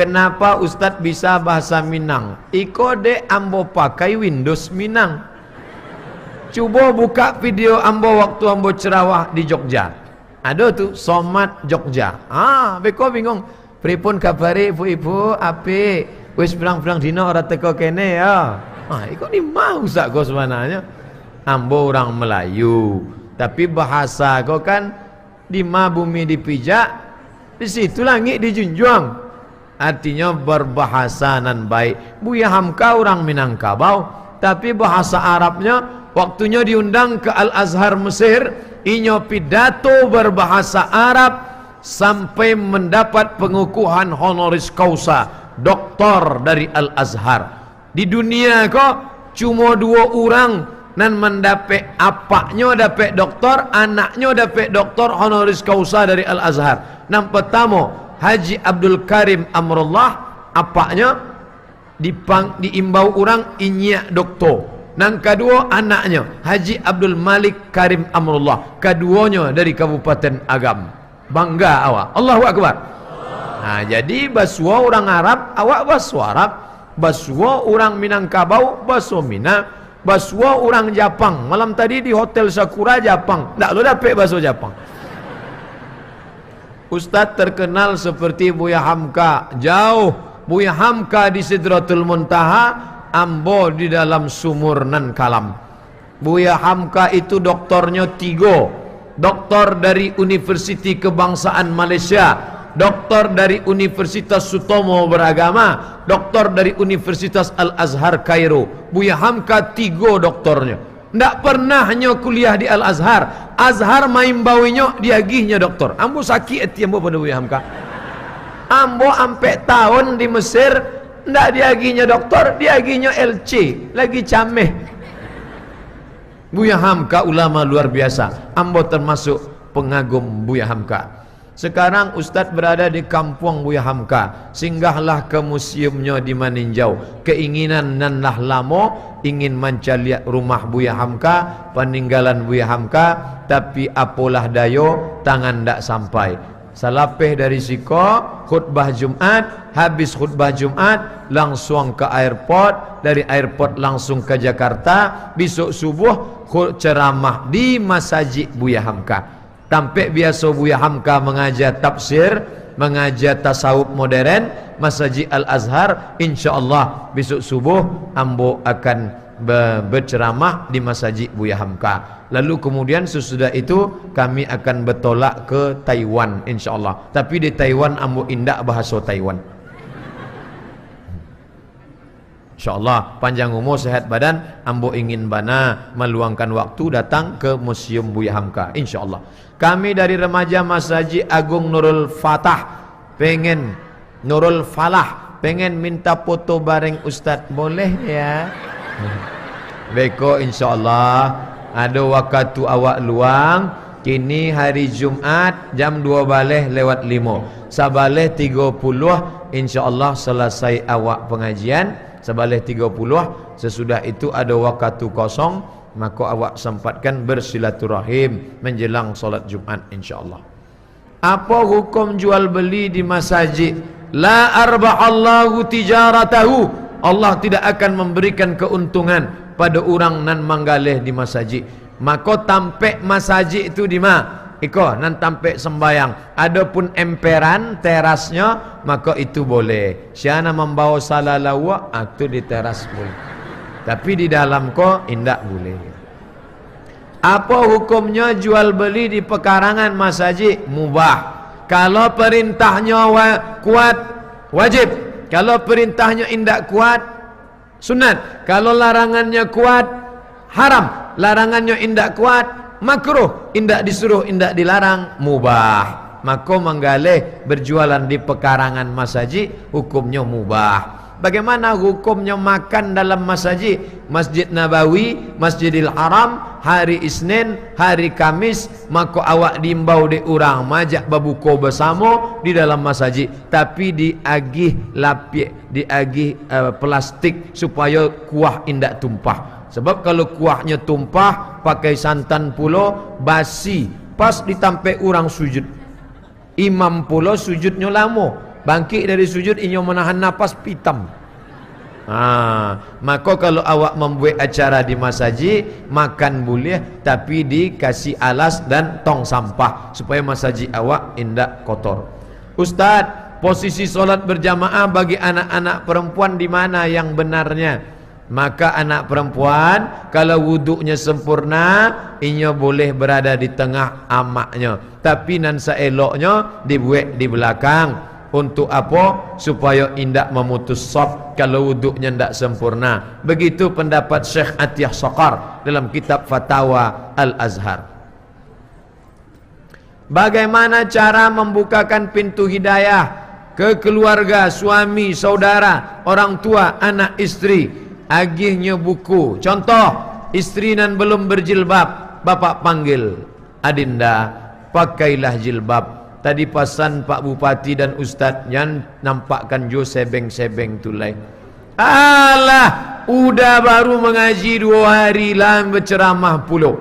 kenapa Ustadz bisa bahasa Minang? Iko de ambo pakai Windows Minang. Coba buka video ambo waktu ambo cerawah di Jogja. Ada tuh Somat Jogja. Beko bingung. Pripun kabare ibu-ibu ape? Wis bilang-bilang dino ora teko kene ya. Iko ni mau sak go sebenarnya. Ambo orang Melayu, tapi bahasa kau kan di ma bumi dipijak, di situ langit dijunjung. Artinya berbahasa nan baik. Buya Hamka orang Minangkabau, tapi bahasa Arabnya waktunya diundang ke Al-Azhar Mesir, inyo pidato berbahasa Arab sampai mendapat pengukuhan honoris causa doktor dari Al-Azhar. Di dunia kok cuma 2 orang nan mendapat apaknya dapat doktor, anaknya dapat doktor honoris causa dari Al-Azhar. Yang pertama Haji Abdul Karim Amrullah, apaknya diimbau orang inyak doktor. Yang kedua anaknya Haji Abdul Malik Karim Amrullah, keduanya dari Kabupaten Agam. Bangga awak. Allahu Akbar. Jadi baswa orang Arab awak baswa Arab, baswa orang Minangkabau baswa Minang, baswa orang Japang. Malam tadi di Hotel Sakura Japang, tak lo dapat baswa Japang. Ustadz terkenal seperti Buya Hamka, jauh. Buya Hamka di Sidratul Muntaha, ambo di dalam sumur nan kalam. Buya Hamka itu doktornya 3. Doktor dari Universiti Kebangsaan Malaysia, doktor dari Universitas Sutomo Beragama, doktor dari Universitas Al-Azhar Kairo. Buya Hamka 3 doktornya. Ndak pernah hanya kuliah di Al-Azhar. Azhar main bawinya diagihnya doktor. Ambo sakit hati ambo pada Buya Hamka. Ambo ampe tahun di Mesir ndak diagihnya doktor, diagihnya LC, lagi cameh. Buya Hamka ulama luar biasa. Ambo termasuk pengagum Buya Hamka. Sekarang Ustadz berada di kampung Buya Hamka. Singgahlah ke museumnya di Maninjau. Keinginan nanlah lamo ingin mencaliak rumah Buya Hamka, peninggalan Buya Hamka, tapi apalah dayo tangan ndak sampai. Salapeh dari siko khutbah Jumat, habis khutbah Jumat langsung ke airport, dari airport langsung ke Jakarta, besok subuh ceramah di Masjid Buya Hamka. Tampek biasa Buya Hamka mengajar tafsir, mengajar tasawuf modern, Masjid Al-Azhar. InsyaAllah besok subuh ambo akan berceramah di Masjid Buya Hamka. Lalu kemudian sesudah itu kami akan bertolak ke Taiwan insyaAllah. Tapi di Taiwan ambo indak bahasa Taiwan. InsyaAllah panjang umur sehat badan, ambo ingin bana meluangkan waktu datang ke Museum Buya Hamka insyaAllah. Kami dari remaja Masjid Agung Nurul Fatah pengen Nurul Falah pengen minta foto bareng Ustadz, boleh ya? Beko insyaAllah ada waktu awak luang. Kini hari Jumat jam 12:05. Sabaleh 30 insyaAllah selesai awak pengajian. Sabaleh 30 sesudah itu ada waktu kosong, maka awak sempatkan bersilaturahim menjelang solat Jumat insyaAllah. Apa hukum jual beli di masjid? La arba'allahu tijaratahu. Allah tidak akan memberikan keuntungan pada orang nan manggaleh di masjid. Maka tampek masjid itu di mana? Iko nan tampek sembayang. Adapun emperan terasnya maka itu boleh. Siapa membawa salalawa itu di teras boleh. Tapi di dalam ko indak boleh. Apa hukumnya jual beli di pekarangan masjid? Mubah. Kalau perintahnya kuat wajib. Kalau perintahnya indak kuat sunat. Kalau larangannya kuat haram. Larangannya indak kuat makruh. Indak disuruh, indak dilarang, mubah. Maka menggalih berjualan di pekarangan masjid hukumnya mubah. Bagaimana hukumnya makan dalam masjid? Masjid Nabawi, Masjidil Haram, hari Isnin, hari Kamis, maka awak diimbau di orang majak berbuka bersama di dalam masjid, tapi diagih lapik, diagih plastik supaya kuah indak tumpah. Sebab kalau kuahnya tumpah pakai santan pulo basi, pas ditampek orang sujud. Imam pulo sujudnya lama. bangkit dari sujud inyo menahan napas pitam. Maka kalau awak membuat acara di masjid, makan boleh tapi dikasih alas dan tong sampah supaya masjid awak indak kotor. Ustaz, posisi solat berjamaah bagi anak-anak perempuan di mana yang benarnya? Maka anak perempuan kalau wuduknya sempurna, inyo boleh berada di tengah amaknya, tapi nan saeloknya dibuat di belakang. Untuk apa? Supaya indak memutus saf kalau wuduknya ndak sempurna. Begitu pendapat Syekh Atiyah Saqar dalam kitab Fatawa Al-Azhar. Bagaimana cara membukakan pintu hidayah ke keluarga, suami, saudara, orang tua, anak, istri? Agihnya buku. Contoh, istri nan belum berjilbab, bapak panggil, adinda, pakailah jilbab. Tadi pasan Pak Bupati dan Ustaz yang nampakkan jo sebeng-sebeng tulai. Alah, udah baru mengaji 2 hari lah berceramah puluh.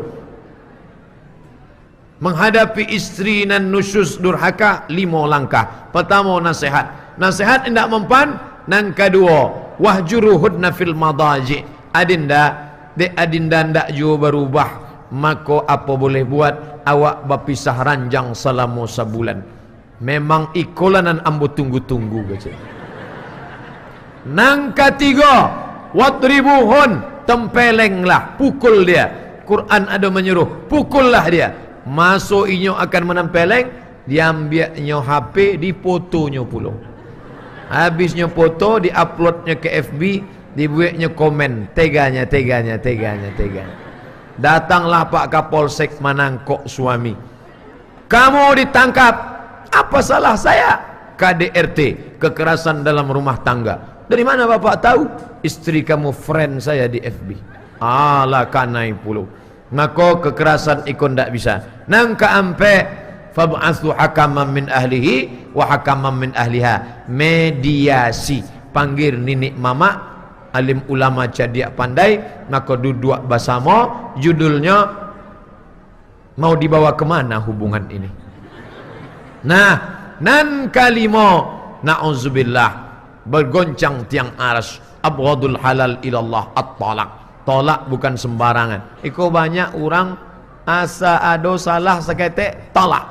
Menghadapi istri nan nusyus durhaka 5 langkah. Pertama, nasihat. Nasihat tidak mempan. Nan kedua, wahjuruhudna fil madaji. Adinda, dek adinda ndak jo berubah, maka apa boleh buat? Awak berpisah ranjang selama sebulan. Memang ikolanan ambo tunggu-tunggu gaje. Nang ketiga, wadribuhun, tempelenglah, pukul dia. Quran ada menyuruh, pukullah dia. Masuk inyo akan menempeleng, diambilnya HP, dipotonyo pulau. Habisnya foto, diuploadnya ke FB, dibuatnya komen, teganya. Datanglah Pak Kapolsek menangkok suami. Kamu ditangkap. Apa salah saya? KDRT, kekerasan dalam rumah tangga. Dari mana Bapak tahu? Istri kamu friend saya di FB. Alah kanai puluh. Maka kekerasan ikon tak bisa. Nang keampe, fab'athu hakaman min ahlihi wa hakaman min ahliha. Mediasi. Panggil nenek mama, alim ulama cadiak pandai, maka duduk bersama. Judulnya, mau dibawa kemana hubungan ini? Nah, nan kalimo, na'udzubillah, bergoncang tiang aras, abghadul halal ilallah at-talaq. Tolak bukan sembarangan. Iko banyak orang asa ado salah seketek tolak.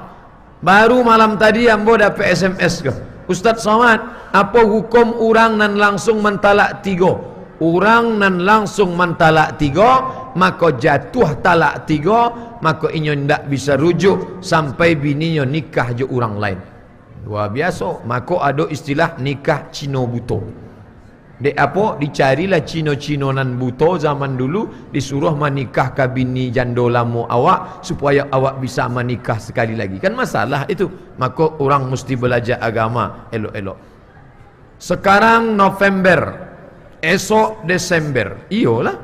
Baru malam tadi ambo dapat SMS ke Ustaz Somad, apa hukum orang nan langsung mentalak 3? Orang nan langsung mentalak 3, maka jatuh talak 3, maka inyo ndak bisa rujuk sampai bininya nikah je orang lain. Luar biasa. Maka ada istilah nikah Cino buto. Dek apa? Dicarilah Cino-Cino nan buto zaman dulu, disuruh menikah ke bini jando lama awak supaya awak bisa menikah sekali lagi. Kan masalah itu. Maka orang mesti belajar agama elok-elok. Sekarang November, esok Desember. Iyalah.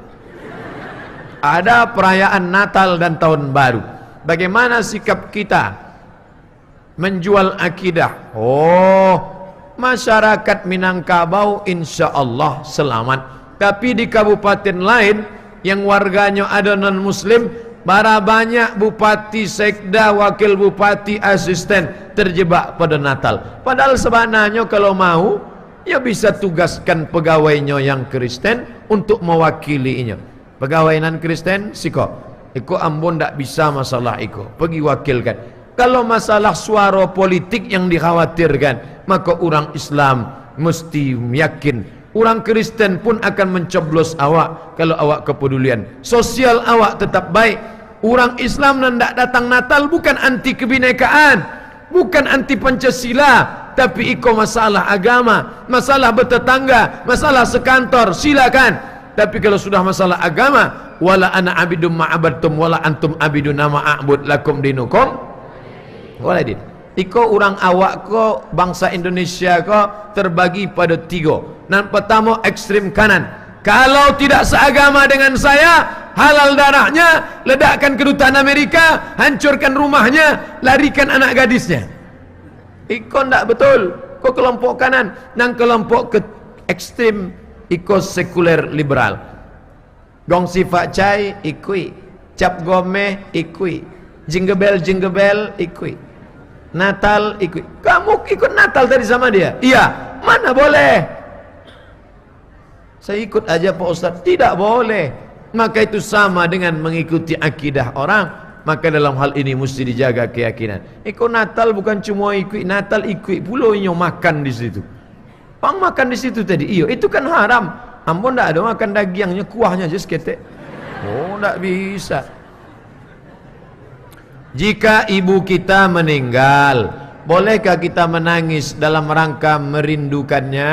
Ada perayaan Natal dan Tahun Baru. Bagaimana sikap kita menjual akidah? Masyarakat Minangkabau insya Allah selamat. Tapi di kabupaten lain yang warganya ada non muslim, bara banyak bupati, sekda, wakil bupati, asisten terjebak pada Natal. Padahal sebenarnya kalau mau, ya bisa tugaskan pegawainya yang Kristen untuk mewakilinya. Pegawai non Kristen, siko, iko ambon tak bisa masalah iko, pergi wakilkan. Kalau masalah suara politik yang dikhawatirkan, maka orang Islam mesti yakin. Orang Kristen pun akan mencoblos awak kalau awak kepedulian. Sosial awak tetap baik. Orang Islam yang tak datang Natal bukan anti kebinekaan, bukan anti Pancasila, tapi iko masalah agama, masalah bertetangga, masalah sekantor, silakan. Tapi kalau sudah masalah agama, wala ana abidum ma'abadtum wala antum abidun ma'abud lakum dinukum waladin. Iko orang awak ko, bangsa Indonesia ko terbagi pada 3. Yang pertama ekstrim kanan. Kalau tidak seagama dengan saya, halal darahnya, ledakkan kedutaan Amerika, hancurkan rumahnya, larikan anak gadisnya. Iko ndak betul. Ko kelompok kanan. Nang kelompok ke ekstrim, iko sekuler liberal. Gong sifat cai ikui, cap gomeh ikui, jingebel ikui. Natal ikut. Kamu ikut Natal tadi sama dia? Iya. Mana boleh? Saya ikut aja Pak Ustaz. Tidak boleh. Maka itu sama dengan mengikuti akidah orang. Maka dalam hal ini mesti dijaga keyakinan. Ikut Natal bukan cuma ikut Natal, ikut pula inyo makan di situ. Pang makan di situ tadi. Iyo, itu kan haram. Ampun tak ada makan dagingnya, kuahnya aja seketek. Oh, tak bisa. Jika ibu kita meninggal, bolehkah kita menangis dalam rangka merindukannya?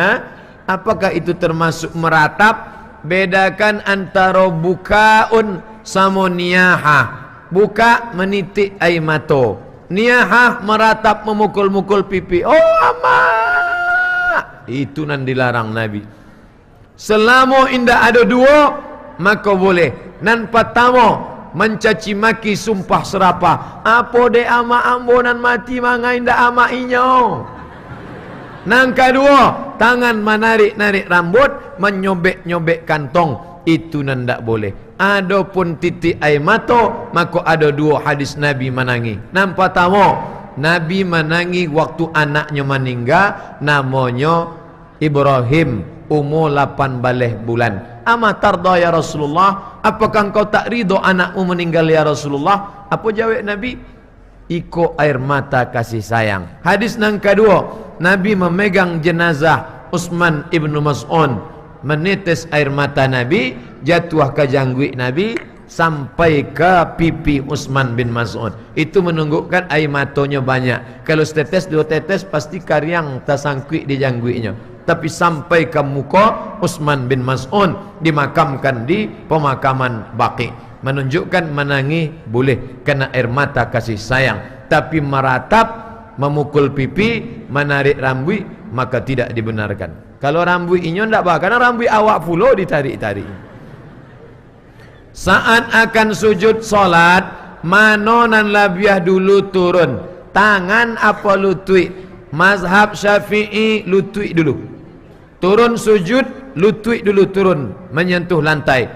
Apakah itu termasuk meratap? Bedakan antara bukaun sama niyahah. Buka menitik air mata, niyahah meratap memukul-mukul pipi. Oh amat, itu nan dilarang Nabi. Selama indah ada dua, maka boleh. Nan pertama mencaci maki sumpah serapah. Apa de ama ambonan mati manga indah ama inyo. Nan kedua, tangan menarik-narik rambut, menyobek-nyobek kantong. Itu nan tak boleh. Adapun titik air mata, maka ada dua hadis Nabi menangi. Yang pertama, Nabi menangi waktu anaknya meninggal, namanya Ibrahim, umur 8 bulan. Ama tarda ya Rasulullah, apakah engkau tak ridho anakmu meninggal ya Rasulullah? Apa jawab Nabi? Iko air mata kasih sayang. Hadis yang kedua, Nabi memegang jenazah Utsman ibnu Mas'un, menetes air mata Nabi, jatuh ke janggut Nabi sampai ke pipi Utsman bin Mas'un. Itu menunjukkan air matanya banyak. Kalau setetes dua tetes pasti karyang tersangkut di janggutnya. Tapi sampai ke muka Utsman bin Mas'un, dimakamkan di pemakaman Baqi. Menunjukkan menangis boleh kena air mata kasih sayang. Tapi meratap, memukul pipi, menarik rambut, maka tidak dibenarkan. Kalau rambut inyo tidak apa, karena rambut awak pula ditarik-tarik. Saat akan sujud solat, manonan labiah dulu turun, tangan apa lutut? Mazhab Syafi'i lutut dulu. Turun sujud, lutut dulu turun, menyentuh lantai.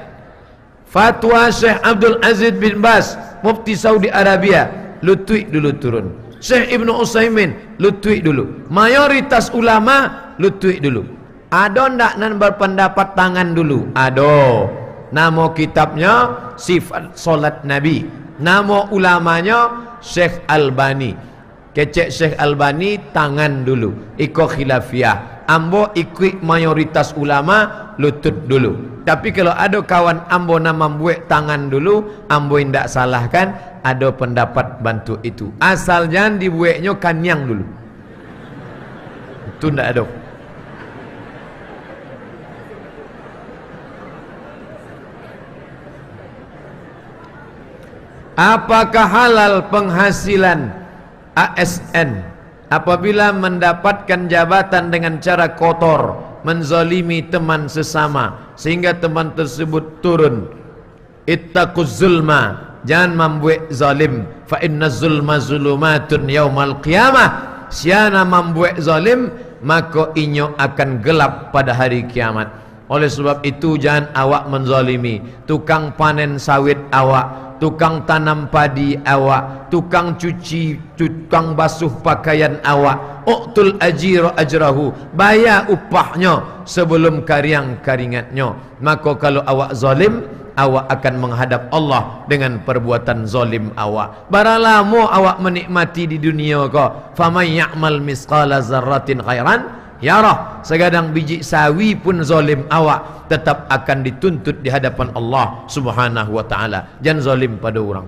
Fatwa Syekh Abdul Aziz bin Baz, Mufti Saudi Arabia, lutut dulu turun. Syekh Ibnu Utsaimin, lutut dulu. Mayoritas ulama lutut dulu. Ada ndak nan berpendapat tangan dulu? Ada. Nama kitabnya Sifat Salat Nabi. Nama ulamanya Syekh Albani. Kecek Syekh Albani tangan dulu. Ikut khilafiyah. Ambo ikut mayoritas ulama lutut dulu. Tapi kalau ada kawan ambo nama buat tangan dulu, ambo ndak salahkan. Ada pendapat bantu itu. Asal jangan dibuatnya kanyang dulu. Itu ndak ada. Apakah halal penghasilan ASN apabila mendapatkan jabatan dengan cara kotor, menzalimi teman sesama sehingga teman tersebut turun? Ittaquz zulma, jangan membuat zalim. Fa inna zulma zulumatun yaumal qiyamah. Siapa membuat zalim, maka inyo akan gelap pada hari kiamat. Oleh sebab itu jangan awak menzalimi tukang panen sawit awak, tukang tanam padi awak, tukang cuci, tukang basuh pakaian awak. Uqtul ajira ajrahu, bayar upahnya sebelum karyang karingatnya. Maka kalau awak zalim, awak akan menghadap Allah dengan perbuatan zalim awak. Baralamo awak menikmati di dunia ko, faman ya'mal misqala zarratin khairan yarah. Segadang biji sawi pun zalim awak, tetap akan dituntut di hadapan Allah Subhanahu wa taala. Jangan zalim pada orang.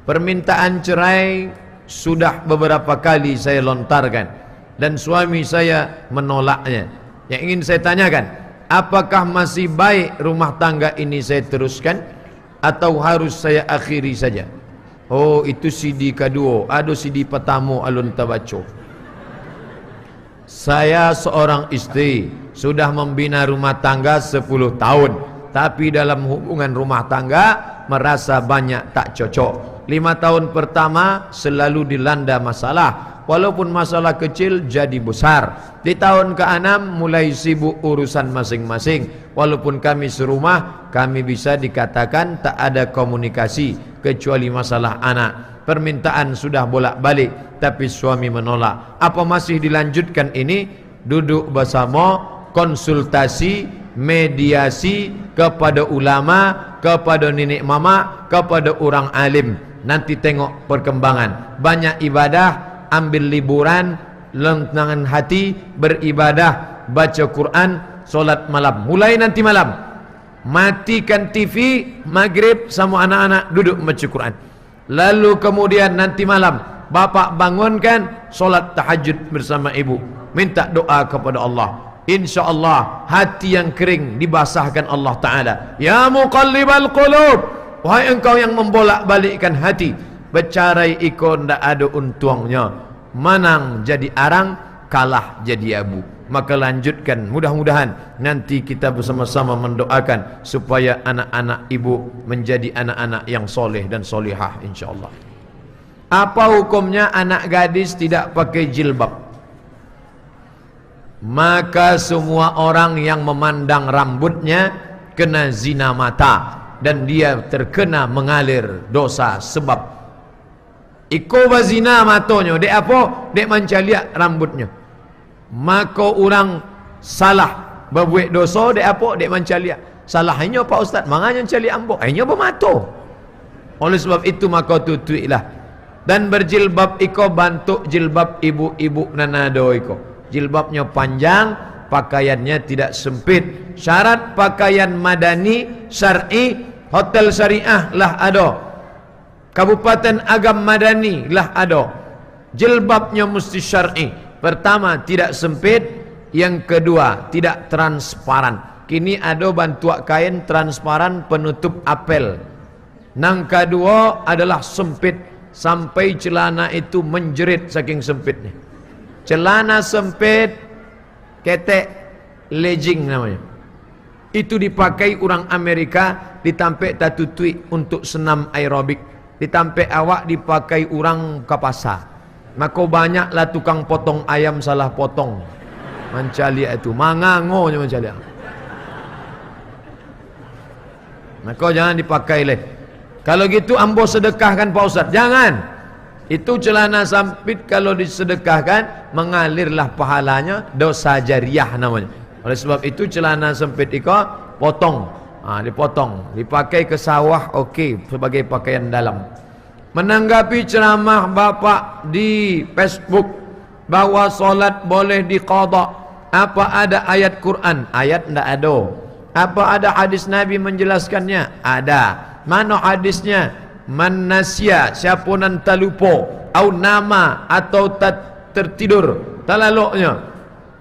Permintaan cerai sudah beberapa kali saya lontarkan dan suami saya menolaknya. Yang ingin saya tanyakan, apakah masih baik rumah tangga ini saya teruskan atau harus saya akhiri saja? Oh, itu CD kedua. Ada CD pertama alun tabaco. Saya seorang istri, sudah membina rumah tangga 10 tahun, tapi dalam hubungan rumah tangga merasa banyak tak cocok. 5 tahun pertama selalu dilanda masalah, walaupun masalah kecil jadi besar. Di tahun ke-6 mulai sibuk urusan masing-masing. Walaupun kami serumah, kami bisa dikatakan tak ada komunikasi kecuali masalah anak. Permintaan sudah bolak-balik, tapi suami menolak. Apa masih dilanjutkan ini? Duduk bersama, konsultasi, mediasi kepada ulama, kepada nenek mama, kepada orang alim. Nanti tengok perkembangan. Banyak ibadah, ambil liburan, lengangan hati, beribadah, baca Quran, solat malam. Mulai nanti malam, matikan TV, maghrib sama anak-anak duduk baca Quran. Lalu kemudian nanti malam, bapak bangunkan, solat tahajud bersama ibu, minta doa kepada Allah. InsyaAllah hati yang kering dibasahkan Allah Ta'ala. Ya muqallibal qulub, wahai engkau yang membolak-balikkan hati, bercarai ikon ndak ada untungnya, menang jadi arang, kalah jadi abu. Maka lanjutkan, mudah-mudahan nanti kita bersama-sama mendoakan supaya anak-anak ibu menjadi anak-anak yang soleh dan solihah insyaAllah. Apa hukumnya anak gadis tidak pakai jilbab? Maka semua orang yang memandang rambutnya kena zina mata, dan dia terkena mengalir dosa. Sebab iko bazina matonya, dek apa? Dek mencaliak rambutnya. Maka orang salah berbuat dosa, dek apa? Dek mencaliak. Salahnya Pak Ustaz, manganya mencaliak ambok, hanya bermato. Oleh sebab itu maka tutuilah. Dan berjilbab iko bantuk jilbab ibu-ibu nanado iko. Jilbabnya panjang, pakaiannya tidak sempit. Syarat pakaian madani syar'i, hotel syariah lah ada, kabupaten agam madani lah ada. Jilbabnya mesti syar'i. Pertama, tidak sempit. Yang kedua, tidak transparan. Kini ada bantuan kain transparan penutup apel. Yang kedua adalah sempit, sampai celana itu menjerit saking sempitnya. Celana sempit, ketek, legging namanya. Itu dipakai orang Amerika, ditampek tatutui untuk senam aerobik. Ditampek awak dipakai orang ke pasar. Maka banyaklah tukang potong ayam salah potong. Mencaliak itu, mangangonya mencaliak. Maka jangan dipakai leh. Kalau gitu ambo sedekahkan Pak Ustaz. Jangan. Itu celana sempit kalau disedekahkan mengalirlah pahalanya, dosa jariah namanya. Oleh sebab itu celana sempit itu potong, dipotong, dipakai ke sawah, okey, sebagai pakaian dalam. Menanggapi ceramah bapak di Facebook bahwa solat boleh diqadha, apa ada ayat Quran? Ayat tidak ada. Apa ada hadis Nabi menjelaskannya? Ada. Mana hadisnya? Man nasya, siapa nan terlupa, au nama atau tertidur, talaluknya,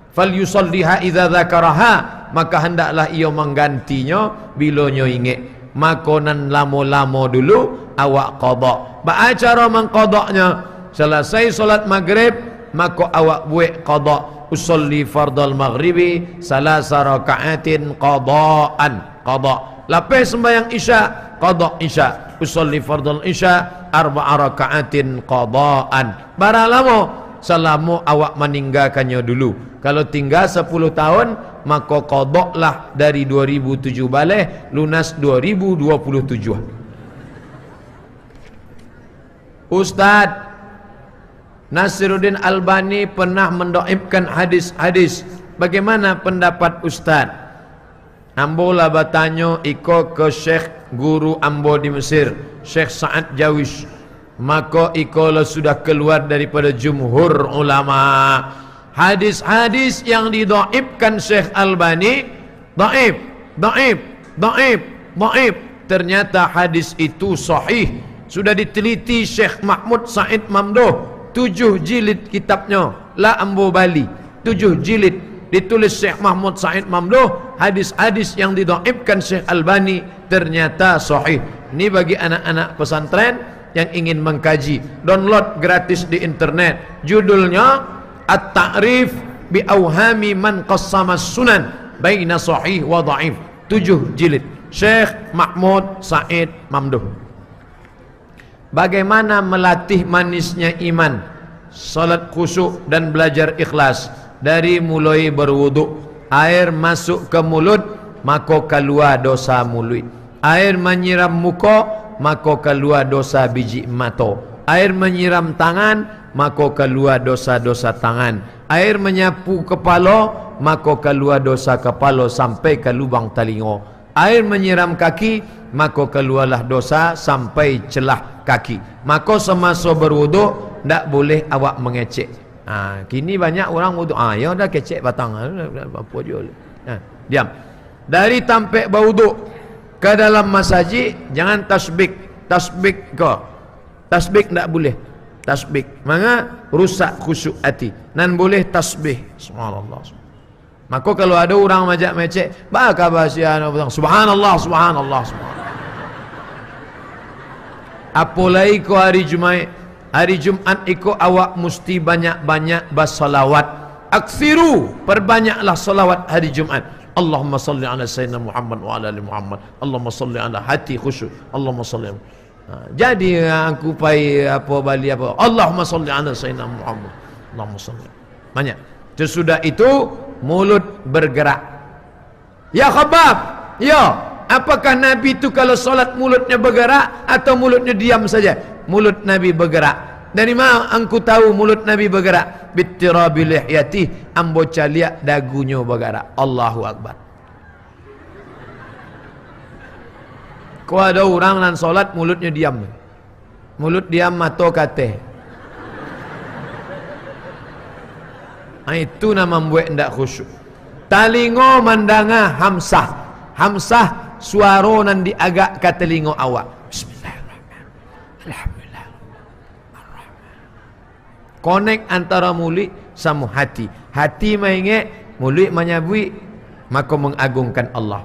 fal yusalliha idza dzakaraha, maka hendaklah ia menggantinya bila nya ingat. Maka nan lama-lama dulu awak qada. Ba cara mengqadanya, selesai solat maghrib maka awak buat qada. Usolli fardal maghribi salasa raka'atin qadaan, qada. Lepas sembahyang isya, qada isya. Usolli fardal isya arba'a raka'atin qadaan. Barang lama selama awak meninggalkannya dulu. Kalau tinggal 10 tahun, maka qadaklah dari 2007 balik, lunas 2027. Ustaz Nasiruddin Albani pernah mendoibkan hadis-hadis. Bagaimana pendapat Ustaz? Ambo lah bertanya iko ke Syekh guru ambo di Mesir, Syekh Sa'ad Jawish. Maka iko lah sudah keluar daripada jumhur ulama. Hadis-hadis yang didoibkan Syekh Albani doib. Ternyata hadis itu sahih. Sudah diteliti Syekh Mahmud Said Mamduh, 7 jilid kitabnya La Ambo Bali, 7 jilid ditulis Syekh Mahmud Said Mamduh. Hadis-hadis yang didoibkan Syekh Albani ternyata sahih. Ini bagi anak-anak pesantren yang ingin mengkaji, download gratis di internet. Judulnya At-Ta'rif bi Awhami Man Qassama Sunan Baina Sahih wa Dhaif, 7 jilid, Syekh Mahmud Said Mamduh. Bagaimana melatih manisnya iman, salat khusyuk dan belajar ikhlas? Dari mulai berwuduk, air masuk ke mulut, maka keluar dosa mulut. Air menyiram muka, maka keluar dosa biji mata. Air menyiram tangan, maka keluar dosa-dosa tangan. Air menyapu kepala, maka keluar dosa kepala sampai ke lubang telinga. Air menyiram kaki, maka keluarlah dosa sampai celah kaki. Maka semasa berwuduk tak boleh awak mengecek. Kini banyak orang wuduk, ya dah kecek batang, apa je. Diam. Dari tampek berwuduk ke dalam masjid, jangan tasbih. Tasbih kau. Tasbih tak boleh. Tasbih maka rusak khusyuk hati. Nan boleh tasbih. Subhanallah. Maka kalau ada orang majak mecek, baka bahasian subhanallah, subhanallah, subhanallah. Apalagi ko hari Jumaat. Hari Jumaat iko awak mesti banyak-banyak bersalawat. Aksiru, perbanyaklah salawat hari Jumaat. Allahumma salli ala sayyidina Muhammad wa ala ali Muhammad. Allahumma salli ala hati khusyuk. Allahumma salli. Jadi aku pai apa bali apa. Allahumma salli ala sayyidina Muhammad. Allahumma salli. Banyak. Sesudah itu mulut bergerak. Ya Khabab, ya, apakah Nabi itu kalau solat mulutnya bergerak atau mulutnya diam saja? Mulut Nabi bergerak. Dari mana aku tahu mulut Nabi bergerak? Bittirabi lihyati, ambo lihat dagunya bergerak. Allahu Akbar. Kau ada orang nan solat mulutnya diam. Mulut diam, mata kateh. Itu nama membuat tidak khusyuk. Talingo mandanga hamsah. Hamsah suara nan diagak ke telingo awak. Bismillahirrahmanirrahim. Alhamdulillah. Connect antara mulut sama hati. Hati mengingat, mulut menyabui, maka mengagungkan Allah.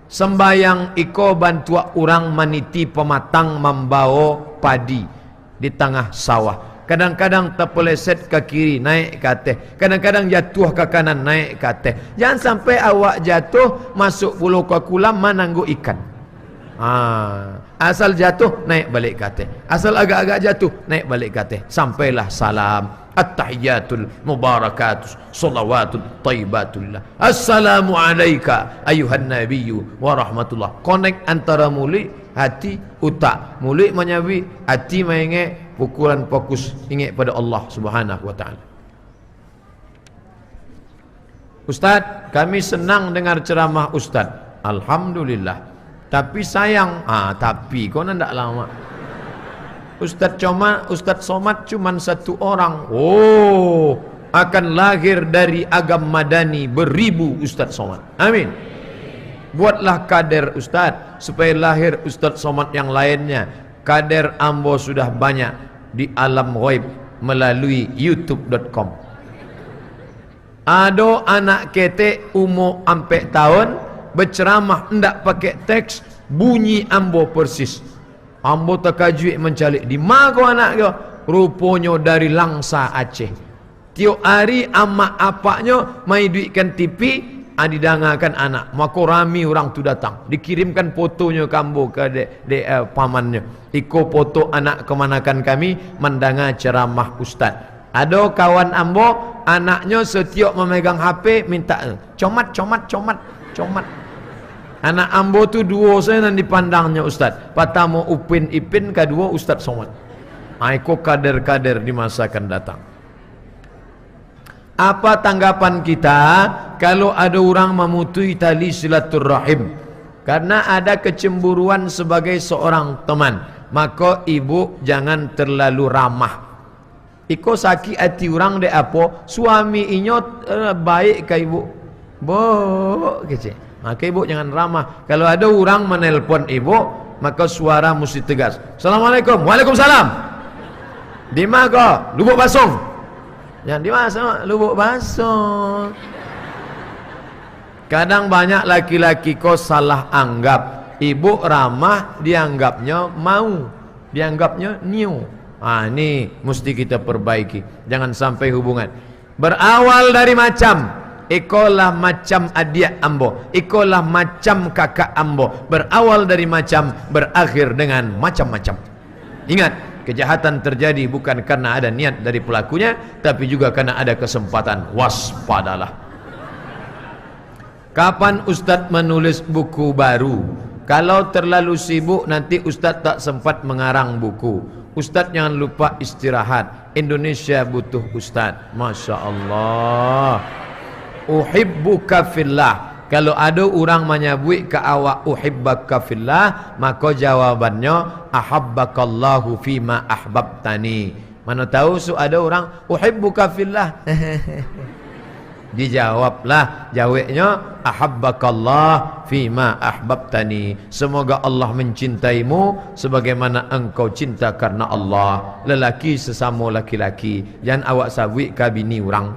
Sembayang iko bantua orang maniti pematang membawa padi di tengah sawah. Kadang-kadang terpeleset ke kiri naik ke atas, kadang-kadang jatuh ke kanan naik ke atas. Jangan sampai awak jatuh masuk pulau ke kolam menangguh ikan. Asal jatuh naik balik ke atas, asal agak-agak jatuh naik balik ke atas. Sampailah salam at-tahiyatul mubarakatus salawatul tayyibatullah. Assalamu alayka ayuhan nabiyyu wa rahmatullah. Connect antara mulut, hati, utak. Mulut menyawi, hati mengingat, pukulan fokus ingat pada Allah Subhanahu wa taala. Ustaz, kami senang dengar ceramah Ustaz. Alhamdulillah. Tapi sayang, tapi kau nak lama. Ustaz Somad cuma satu orang. Oh, akan lahir dari agam madani beribu Ustaz Somad. Amin. Buatlah kader Ustaz supaya lahir Ustaz Somad yang lainnya. Kader ambo sudah banyak di alam ghaib melalui youtube.com. Ada anak kete umur 4 tahun berceramah ndak pakai teks, bunyi ambo persis. Ambo terkajut mencalik di mana anak dia? Rupanya dari Langsa Aceh. Tiap hari amak apaknya mai duitkan TV, didangakan anak. Maka rami orang tu datang, dikirimkan fotonya kambo ke pamannya. Iko foto anak kemanakan kami mendengar ceramah Ustaz. Ada kawan ambo, anaknya setiap memegang HP minta comat. Anak ambo tu dua saya nan dipandangnya Ustaz. Pertama Upin Ipin, kedua Ustaz Somad. Iko kader-kader di masa akan datang. Apa tanggapan kita kalau ada orang memutui tali silaturrahim karena ada kecemburuan sebagai seorang teman? Maka ibu jangan terlalu ramah. Iko sakit hati orang de apa? Suami inyo baik ke ibu. Kecil. Maka ibu jangan ramah. Kalau ada orang menelpon ibu, maka suara mesti tegas. Assalamualaikum. Waalaikumsalam. Di mana kau? Lubuk Basong. Yang di mana? Lubuk Basong. Kadang banyak laki-laki kau salah anggap. Ibu ramah dianggapnya mau, dianggapnya new. Ini mesti kita perbaiki. Jangan sampai hubungan berawal dari macam. Ikolah macam adik ambo, ikolah macam kakak ambo. Berawal dari macam, berakhir dengan macam-macam. Ingat, kejahatan terjadi bukan karena ada niat dari pelakunya, tapi juga karena ada kesempatan. Waspadalah. Kapan Ustaz menulis buku baru? Kalau terlalu sibuk nanti Ustaz tak sempat mengarang buku. Ustaz jangan lupa istirahat. Indonesia butuh ustaz. Masya Allah. Uhibbuka fillah. Kalau ada orang menyebut ke awak uhibbaka fillah, maka jawabannya ahabbakallahu fima ahbabtani. Mana tahu ada orang uhibbuka fillah. Dijawablah jawabnya ahabbakallah fima ahbabtani. Semoga Allah mencintaimu sebagaimana engkau cinta karena Allah. Lelaki sesama laki-laki, jangan awak sabui ke bini orang.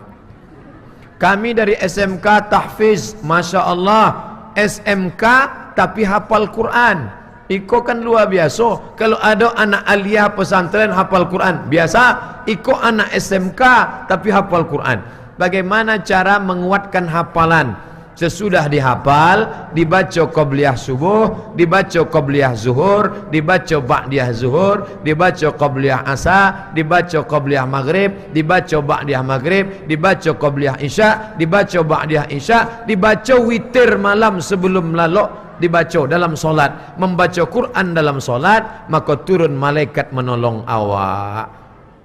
Kami dari SMK tahfiz, Masya Allah. SMK tapi hafal Quran. Iko kan luar biasa. Kalau ada anak aliyah pesantren hafal Quran biasa, iko anak SMK tapi hafal Quran. Bagaimana cara menguatkan hafalan? Sesudah dihafal, dibaca qabliyah subuh, dibaca qabliyah zuhur, dibaca ba'diyah zuhur, dibaca qabliyah asar, dibaca qabliyah maghrib, dibaca ba'diyah maghrib, dibaca qabliyah isya, dibaca ba'diyah isya, dibaca witir malam sebelum lalok, dibaca dalam solat. Membaca Quran dalam solat, maka turun malaikat menolong awak.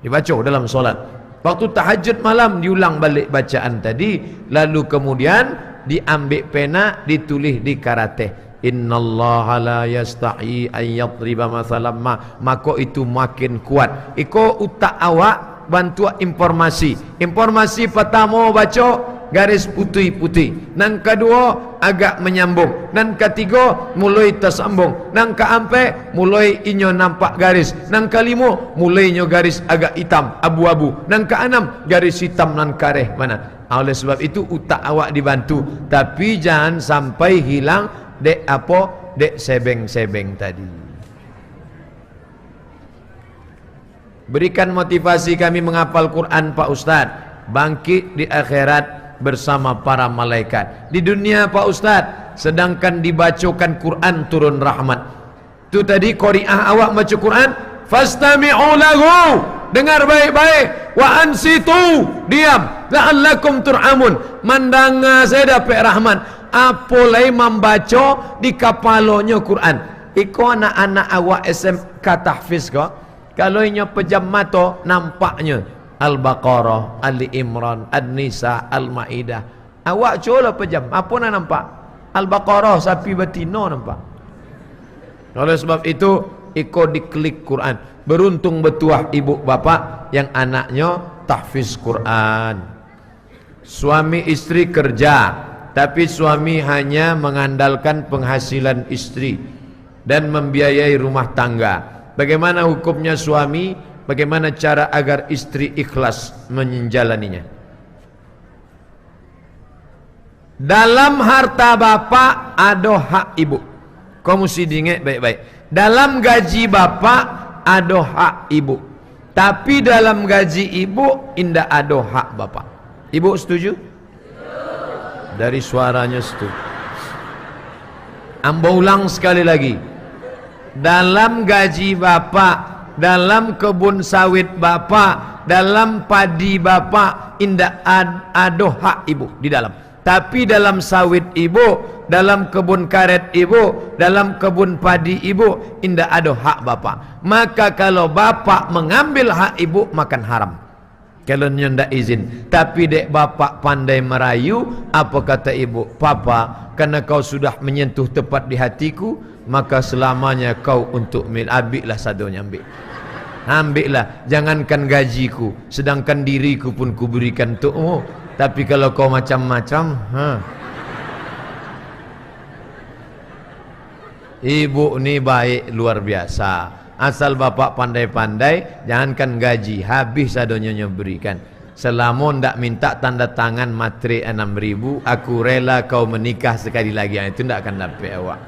Dibaca dalam solat. Waktu tahajud malam diulang balik bacaan tadi, lalu kemudian diambil pena, ditulis di karate. Innallaha la yastahi an yadriba mathalan ma. Maka itu makin kuat. Iko utak awak bantu informasi. Informasi pertama baca garis putih-putih. Nang kedua agak menyambung. Nang ketiga mulai tersambung. Nang keempat mulai inyo nampak garis. Nang kelima mulainya garis agak hitam, abu-abu. Nang keenam garis hitam nan kareh mana. Oleh sebab itu utak awak dibantu, tapi jangan sampai hilang dek sebeng-sebeng tadi. Berikan motivasi kami menghafal Quran Pak Ustaz. Bangkit di akhirat bersama para malaikat. Di dunia Pak Ustaz, sedangkan dibacakan Quran turun rahmat. Itu tadi qari'ah awak baca Quran, fastami'u lahu, dengar baik-baik, wa ansitu, diam, la'allakum turhamun, mandanga saya dapat rahmat. Apolai membaca di kapalonya Quran. Iko anak-anak awak SMK tahfiz kok, kalau inyo pejam mata nampaknya Al-Baqarah, Ali Imran, An-Nisa, Al-Ma'idah. Awak coba pejam, apa nak nampak? Al-Baqarah sapi betina nampak. Oleh sebab itu ikut diklik Quran. Beruntung bertuah ibu bapa yang anaknya tahfiz Quran. Suami istri kerja, tapi suami hanya mengandalkan penghasilan istri dan membiayai rumah tangga. Bagaimana hukumnya suami? Bagaimana cara agar istri ikhlas menjalaninya? Dalam harta bapa ada hak ibu. Kau mesti diingat baik-baik. Dalam gaji bapa ada hak ibu. Tapi dalam gaji ibu indah ada hak bapa. Ibu setuju? Dari suaranya setuju. Ambo ulang sekali lagi. Dalam gaji bapa, dalam kebun sawit bapa, dalam padi bapa indah ada hak ibu di dalam. Tapi dalam sawit ibu, dalam kebun karet ibu, dalam kebun padi ibu indah ada hak bapa. Maka kalau bapa mengambil hak ibu, makan haram. Kalau ndak izin. Tapi dek bapa pandai merayu, apa kata ibu? Papa, karena kau sudah menyentuh tepat di hatiku, maka selamanya kau untuk ambillah sadonya, ambillah, jangankan gajiku, sedangkan diriku pun kuberikan untukmu. Tapi kalau kau macam-macam, ibu ni baik luar biasa. Asal bapak pandai-pandai, jangankan gaji, habis sadonya berikan. Selama ndak minta tanda tangan materi 6.000, aku rela kau menikah sekali lagi. Itu ndak akan dapat awak.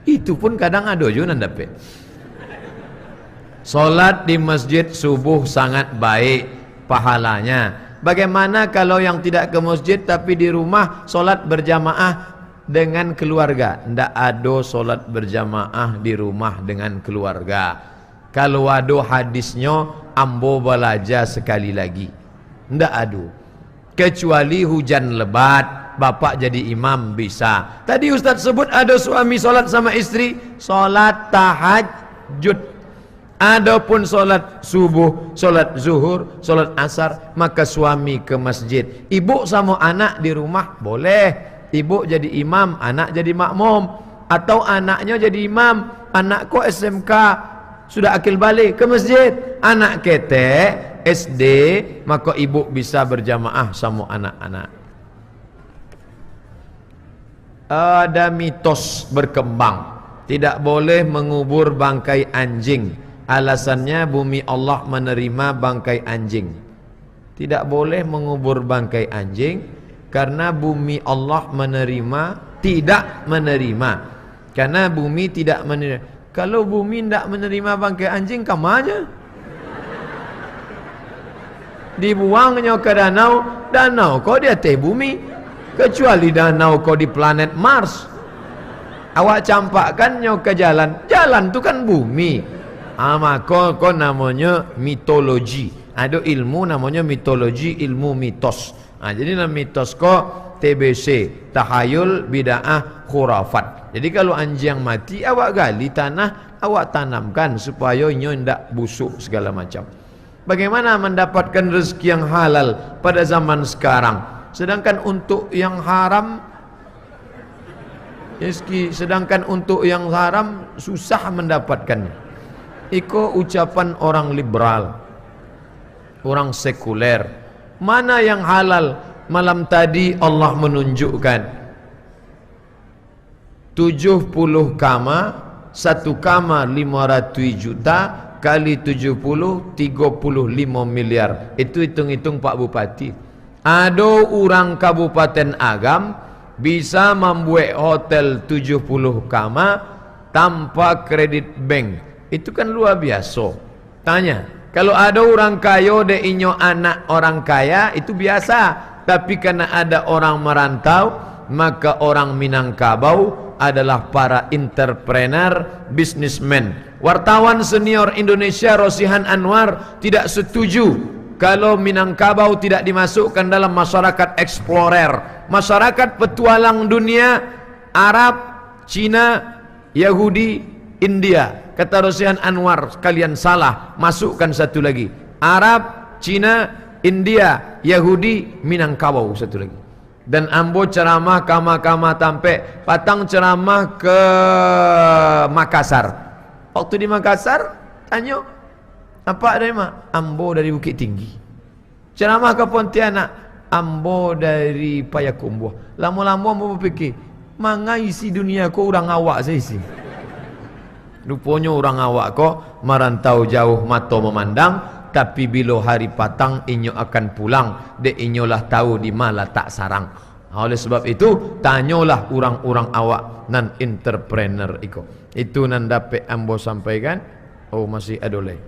Itu pun kadang ada juga ndak dapat. Solat di masjid subuh sangat baik pahalanya. Bagaimana kalau yang tidak ke masjid tapi di rumah solat berjamaah dengan keluarga? Ndak ada solat berjamaah di rumah dengan keluarga. Kalau ada hadisnya, ambo belajar sekali lagi. Ndak ada. Kecuali hujan lebat, bapak jadi imam bisa. Tadi Ustaz sebut ada suami solat sama istri, solat tahajud. Adapun solat subuh, solat zuhur, solat asar, maka suami ke masjid. Ibu sama anak di rumah boleh. Ibu jadi imam, anak jadi makmum. Atau anaknya jadi imam, anak kok SMK sudah akil balik ke masjid. Anak ketek SD, maka ibu bisa berjamaah sama anak-anak. Ada mitos berkembang, tidak boleh mengubur bangkai anjing. Alasannya bumi Allah menerima bangkai anjing. Tidak boleh mengubur bangkai anjing karena bumi Allah tidak menerima. Karena bumi tidak menerima. Kalau bumi tidak menerima bangkai anjing, kamanya dibuangnya ke danau. Danau kau di atas bumi, kecuali danau kau di planet Mars. Awak campakkannya ke jalan. Jalan tu kan bumi. Maka namanya mitologi. Ada ilmu namanya mitologi, ilmu mitos. Jadi nama mitos kok TBC, tahayul, bid'ah, khurafat. Jadi kalau anjing mati, awak gali tanah, awak tanamkan supaya nyo ndak busuk segala macam. Bagaimana mendapatkan rezeki yang halal pada zaman sekarang? Sedangkan untuk yang haram, sedangkan untuk yang haram susah mendapatkannya. Iko ucapan orang liberal, orang sekuler. Mana yang halal? Malam tadi Allah menunjukkan 70 kama, 1 kama 500 juta kali 70 35 miliar. Itu hitung-hitung Pak Bupati. Ada orang Kabupaten Agam bisa membuat hotel 70 kama tanpa kredit bank. Itu kan luar biasa. Tanya, kalau ada orang kaya de inyo anak orang kaya, itu biasa. Tapi karena ada orang merantau, maka orang Minangkabau adalah para entrepreneur, businessman. Wartawan senior Indonesia Rosihan Anwar tidak setuju kalau Minangkabau tidak dimasukkan dalam masyarakat explorer, masyarakat petualang dunia. Arab, Cina, Yahudi, India. Kata Rosihan Anwar, kalian salah, masukkan satu lagi. Arab, Cina, India, Yahudi, Minangkabau satu lagi. Dan ambo ceramah kama-kama tampe, patang ceramah ke Makassar. Waktu di Makassar, tanya, apa dari mak? Ambo dari Bukit Tinggi. Ceramah ke Pontianak, ambo dari Payakumbuh. Lama-lama ambo berfikir, mangai isi dunia ko orang awak saya isi. Rupanya orang awak kok merantau jauh mata memandang, tapi bila hari patang inyo akan pulang, dek inyo lah tahu di mana tak sarang. Oleh sebab itu tanyalah orang-orang awak nan entrepreneur iko. Itu nan dapat ambo sampaikan. Oh masih ada lagi.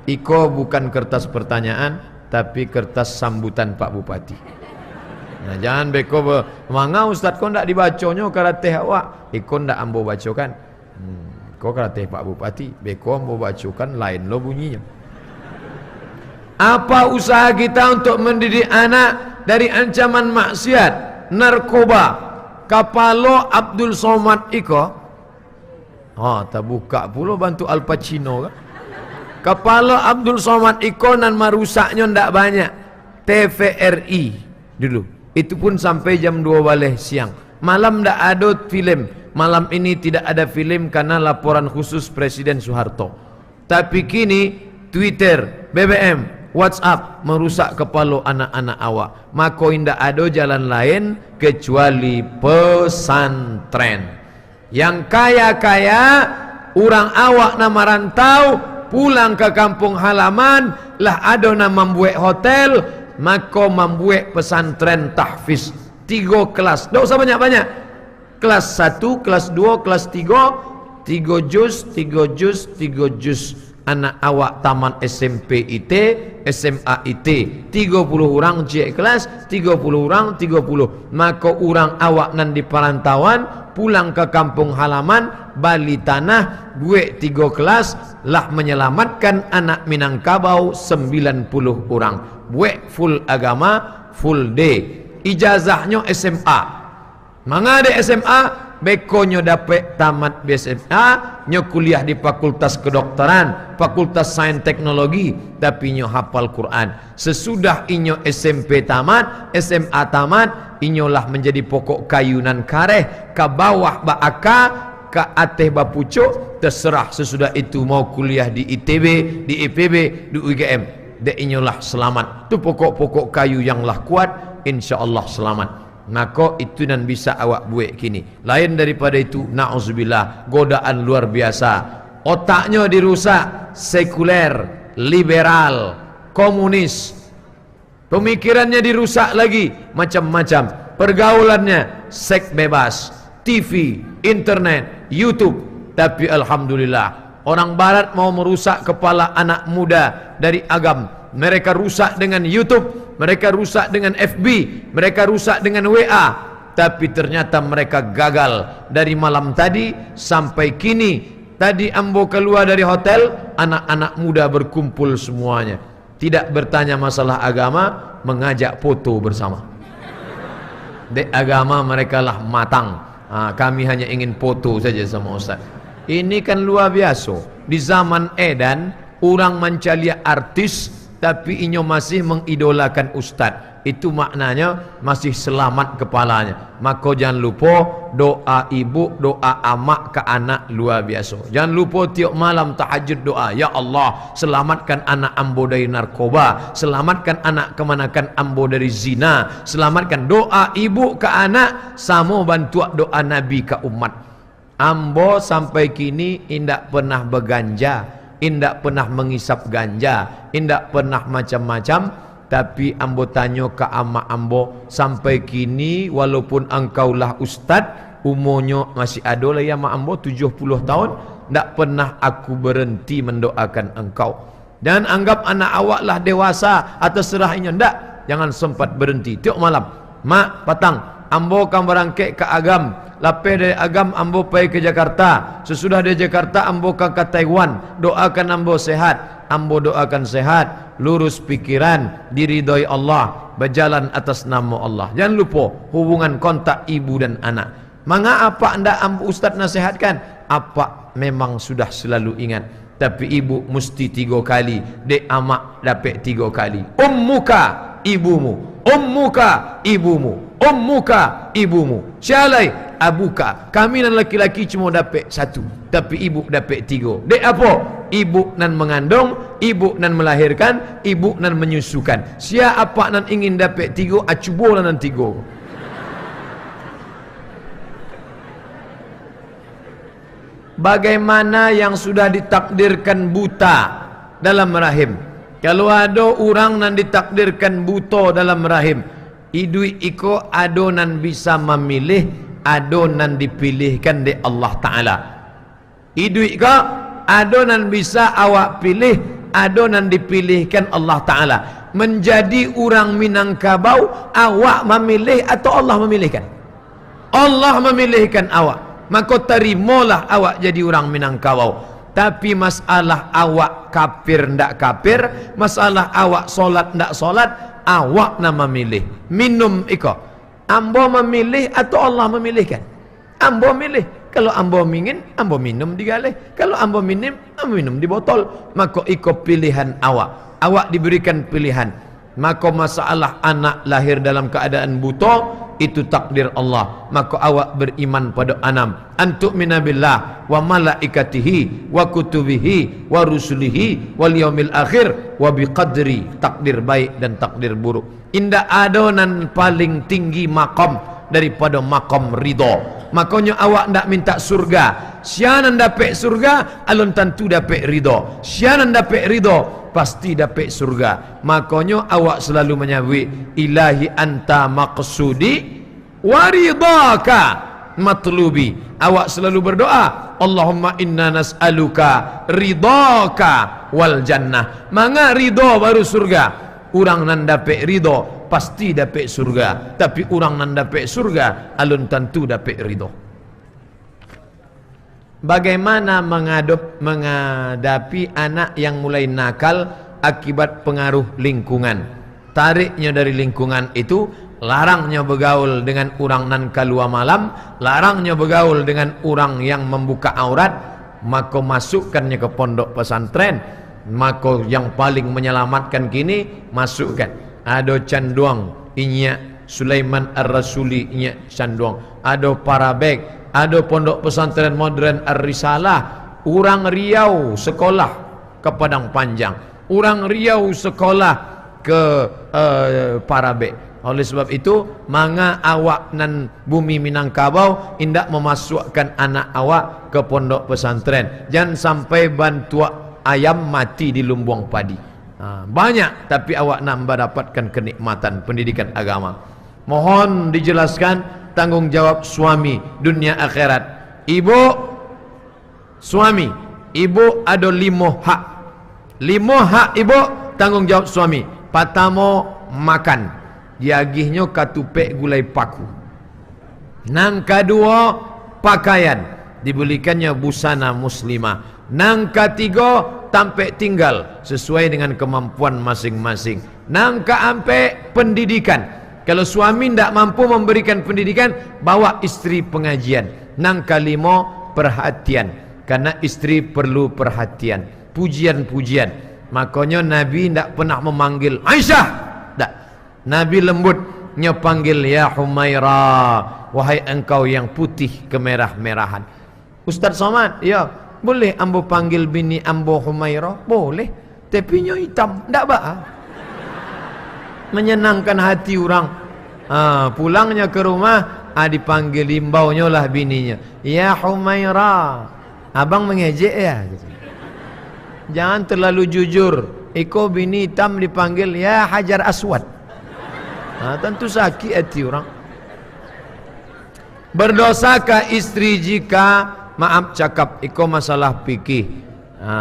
Iko bukan kertas pertanyaan, tapi kertas sambutan Pak Bupati. Nah jangan beko manga Ustaz kau ndak dibaconyo karateh awak. Iko ndak ambo bacokan. Kau kata Pak Bupati, beko mau bacukan lain lo bunyinya. Apa usaha kita untuk mendidik anak dari ancaman maksiat, narkoba? Kapalo Abdul Somad iko, tak buka pula bantu Al Pacino kan? Kapalo Abdul Somad iko nan marusaknya ndak banyak. TVRI dulu, itu pun sampai jam 2 balik siang. Malam ndak ada film. Malam ini tidak ada film karena laporan khusus Presiden Soeharto. Tapi kini Twitter, BBM, WhatsApp merusak kepala anak-anak awak. Maka tidak ada jalan lain kecuali pesantren. Yang kaya-kaya, orang awak nama rantau, pulang ke kampung halaman, lah ada nama membuat hotel, maka membuat pesantren tahfiz. 3 kelas, tidak usah banyak-banyak. Kelas 1, kelas 2, kelas 3, 3 juz, 3 juz, 3 juz. Anak awak taman SMP IT, SMA IT, 30 orang cek kelas, 30 orang 30. Maka orang awak nan di perantauan pulang ke kampung halaman, bali tanah, gue 3 kelas lah menyelamatkan anak Minangkabau 90 orang. Gue full agama, full day. Ijazahnya SMA. Mangade SMA bekonyo dapat tamat BSMA, nyo kuliah di fakultas kedokteran, fakultas sains teknologi, tapi nyo hafal Quran. Sesudah inyo SMP tamat, SMA tamat, inyolah menjadi pokok kayunan kareh, ke bawah baaka, ke atas bapucuk, terserah. Sesudah itu mau kuliah di ITB, di IPB, di UGM, dek inyolah selamat. Itu pokok-pokok kayu yang lah kuat, insyaallah selamat. Maka itu dan bisa awak buat kini. Lain daripada itu, na'udzubillah, godaan luar biasa. Otaknya dirusak, sekuler, liberal, komunis. Pemikirannya dirusak lagi, macam-macam. Pergaulannya seks bebas, TV, internet, YouTube. Tapi alhamdulillah, orang barat mau merusak kepala anak muda dari agam. Mereka rusak dengan YouTube, mereka rusak dengan FB, mereka rusak dengan WA. Tapi ternyata mereka gagal. Dari malam tadi sampai kini. Tadi ambo keluar dari hotel, anak-anak muda berkumpul semuanya. Tidak bertanya masalah agama, mengajak foto bersama. Dek agama mereka lah matang. Kami hanya ingin foto saja sama Ustaz. Ini kan luar biasa. Di zaman edan, orang mencari artis, tapi inyo masih mengidolakan ustaz. Itu maknanya masih selamat kepalanya. Maka jangan lupa doa ibu, doa amak ke anak luar biasa. Jangan lupa tiap malam tahajud doa, ya Allah, selamatkan anak ambo dari narkoba, selamatkan anak kemanakan ambo dari zina, selamatkan. Doa ibu ke anak sama bantu doa Nabi ke umat. Ambo sampai kini indak pernah berganja, indak pernah mengisap ganja, indak pernah macam-macam. Tapi ambo tanya ke amak ambo, sampai kini walaupun engkaulah ustaz, umurnya masih ada lah ya mak ambo 70 tahun, ndak pernah aku berhenti mendoakan engkau. Dan anggap anak awak lah dewasa atas serahnya, ndak, jangan sempat berhenti. Tiap malam, mak patang, ambo kan berangkat ke agam. Lepas dari agam ambo pergi ke Jakarta. Sesudah dari Jakarta ambo ke Taiwan. Doakan ambo sehat. Ambo doakan sehat, lurus pikiran, diridhoi Allah, berjalan atas nama Allah. Jangan lupa hubungan kontak ibu dan anak. Manga apa anda ambo ustaz nasihatkan? Apa memang sudah selalu ingat. Tapi ibu mesti 3 kali, dek amak dapat 3 kali. Ummuka, ibumu. Ummuka, ibumu. Ummuka, ibumu. Syalai abuka. Kami dan laki-laki cuma dapat 1, tapi ibu dapat 3. Dek apa? Ibu nan mengandung, ibu nan melahirkan, ibu nan menyusukan. Siapa nan ingin dapat 3, acubolah nan 3. Bagaimana yang sudah ditakdirkan buta dalam rahim? Kalau ada orang nan ditakdirkan buta dalam rahim, idui iko ado nan bisa memilih, ado nan dipilihkan di Allah Ta'ala. Idui iko ado nan bisa awak pilih, ado nan dipilihkan Allah Ta'ala. Menjadi orang Minangkabau, awak memilih atau Allah memilihkan? Allah memilihkan awak. Maka terimalah awak jadi orang Minangkabau. Tapi masalah awak kafir ndak kafir, masalah awak solat ndak solat, awak nak memilih. Minum iko, ambo memilih atau Allah memilihkan? Ambo milih. Kalau ambo ingin, ambo minum digalih. Kalau ambo minum di botol. Maka iko pilihan awak. Awak diberikan pilihan. Maka masalah anak lahir dalam keadaan buta, itu takdir Allah. Maka awak beriman pada anam. Antu'mina billah wa malaikatihi wa kutubihi wa rusulihi wal yaumil akhir wa biqadri, takdir baik dan takdir buruk. Indah adonan paling tinggi makam daripada makam ridho. Makanya awak ndak minta surga. Sianan dapat surga, alun tentu dapat ridho. Sianan dapat ridho, pasti dapat surga. Makanya awak selalu menyebut ilahi anta maqsudi wa ridhaka matlubi. Awak selalu berdoa, Allahumma inna nas'aluka ridhaka wal jannah. Manga ridho baru surga. Orang nan dapat ridho pasti dapat surga. Tapi orang nan dapat surga alun tentu dapat ridho. Bagaimana menghadapi anak yang mulai nakal akibat pengaruh lingkungan? Tariknya dari lingkungan itu, larangnya bergaul dengan orang nan keluar malam, larangnya bergaul dengan orang yang membuka aurat, maka masukkannya ke pondok pesantren. Maka yang paling menyelamatkan kini, masukkan ada canduang inya Sulaiman Ar-Rasuli inya canduang, ada Parabek, ada pondok pesantren modern Ar-Risalah. Orang Riau sekolah ke Padang Panjang, orang Riau sekolah ke Parabek. Oleh sebab itu, manga awak nan bumi Minangkabau indak memasukkan anak awak ke pondok pesantren. Jangan sampai bantua ayam mati di lumbung padi. Banyak, tapi awak nak mendapatkan kenikmatan pendidikan agama. Mohon dijelaskan tanggung jawab suami dunia akhirat. Ibu, suami, ibu ada 5 hak. 5 hak ibu, tanggung jawab suami. Pertama, makan, diagihnya katupek gulai paku. Nang kedua, pakaian, dibelikannya busana muslimah. Nang ketiga, tampek tinggal sesuai dengan kemampuan masing-masing. Nang keempat, pendidikan. Kalau suami tidak mampu memberikan pendidikan, bawa istri pengajian. Nang kelima, perhatian, karena istri perlu perhatian, pujian-pujian. Makanya Nabi tidak pernah memanggil Aisyah, tak. Nabi lembutnya panggil ya Humairah, wahai engkau yang putih kemerah-merahan. Ustaz Somad, ya, boleh ambo panggil bini ambo Humairah? Boleh, tapi nyo hitam, tak apa. Menyenangkan hati orang. Pulangnya ke rumah, dipanggil imbaunya lah bininya, ya Humairah, abang mengejek ya. Jangan terlalu jujur. Iko bini hitam dipanggil ya Hajar Aswad. Tentu sakit hati orang. Berdosakah istri jika, maaf cakap, iko masalah fikih.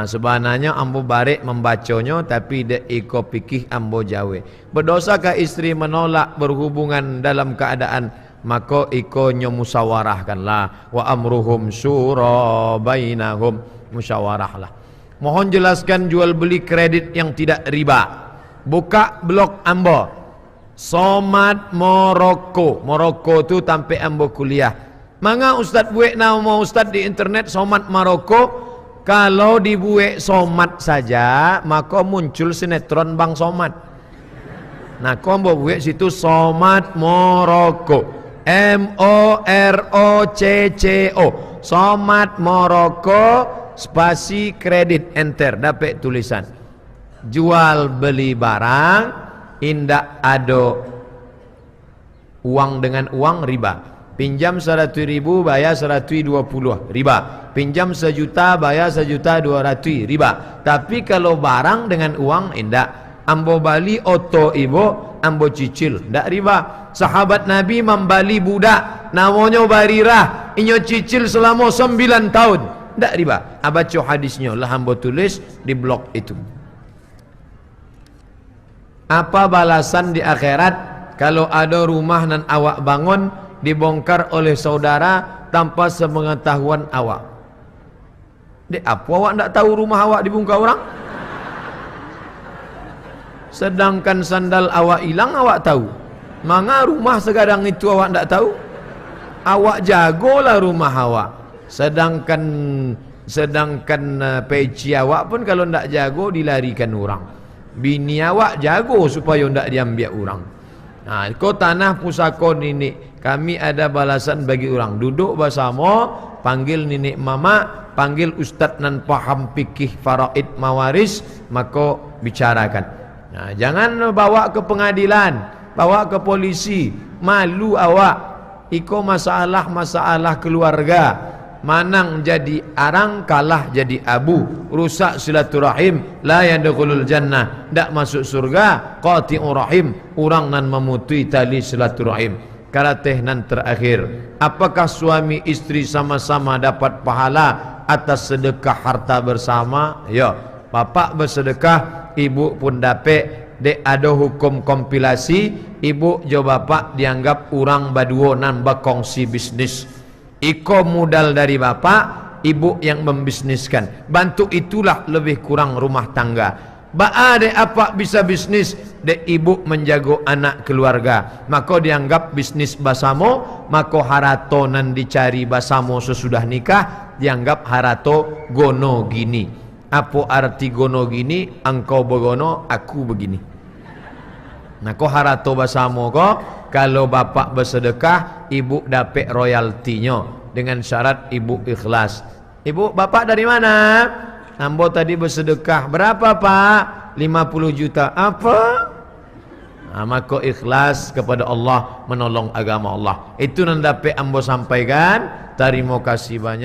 Sebenarnya ambo barek membacanya, tapi dek iko fikih ambo jawe. Berdosakah istri menolak berhubungan dalam keadaan, maka iko nyo musyawarahkanlah. Wa amruhum syura bainahum, musyawarahlah. Mohon jelaskan jual beli kredit yang tidak riba. Buka blog ambo Somad Moroko. Moroko tu tampe ambo kuliah. Manga ustaz buek nama ustaz di internet Somad Maroko. Kalau dibuek Somad saja, maka muncul sinetron Bang Somad. Nah, kombo buek situ Somad Moroko. MOROCCO. Somad Moroko spasi kredit, enter, dapat tulisan. Jual beli barang indak ada uang dengan uang, riba. Pinjam 100.000 bayar 120 riba. Pinjam 1 juta bayar 1.200.000 riba. Tapi kalau barang dengan uang indak. Ambo bali oto ibu, ambo cicil, ndak riba. Sahabat Nabi membali budak namanya Barirah, inyo cicil selama 9 tahun, ndak riba. Baca hadisnya lah ambo tulis di blog itu. Apa balasan di akhirat kalau ada rumah nan awak bangun dibongkar oleh saudara tanpa sepengetahuan awak? Dek, apa awak ndak tahu rumah awak dibongkar orang? Sedangkan sandal awak hilang awak tahu. Manga rumah sekarang itu awak ndak tahu? Awak jagolah rumah awak. Sedangkan peci awak pun kalau ndak jago dilarikan orang. Bini awak jago supaya ndak diambil orang. Nah, kau tanah pusaka nenek, kami ada balasan bagi orang. Duduk bersama, panggil nenek mama, panggil ustaz nan paham fikih faraid mawaris, maka bicarakan. Nah, jangan bawa ke pengadilan, bawa ke polisi, malu awak. Iko masalah keluarga. Manang jadi arang, kalah jadi abu, rusak silaturahim, la yadkhulul jannah, ndak masuk surga. Qati'ur rahim, orang nan memutui tali silaturahim. Karateh nan terakhir, apakah suami istri sama-sama dapat pahala atas sedekah harta bersama? Ya, bapak bersedekah, ibu pun dapat. Dek ada hukum kompilasi, ibu jo bapak dianggap orang baduo nan bakongsi bisnis. Iko modal dari bapak, ibu yang membisniskan. Bantu itulah lebih kurang rumah tangga. Ba'a de apa bisa bisnis de ibu menjago anak keluarga, maka dianggap bisnis basamo, maka harato nan dicari basamo sesudah nikah dianggap harato gono gini. Apa arti gono gini? Engkau begono, aku begini. Nah, ko harato basamo ko kalau bapak bersedekah, ibu dapat royaltinya dengan syarat ibu ikhlas. Ibu, bapak dari mana? Ambo tadi bersedekah. Berapa pak? 50 juta. Apa? Nah, maka ikhlas kepada Allah, menolong agama Allah. Itu yang dapat ambo sampaikan. Terima kasih banyak.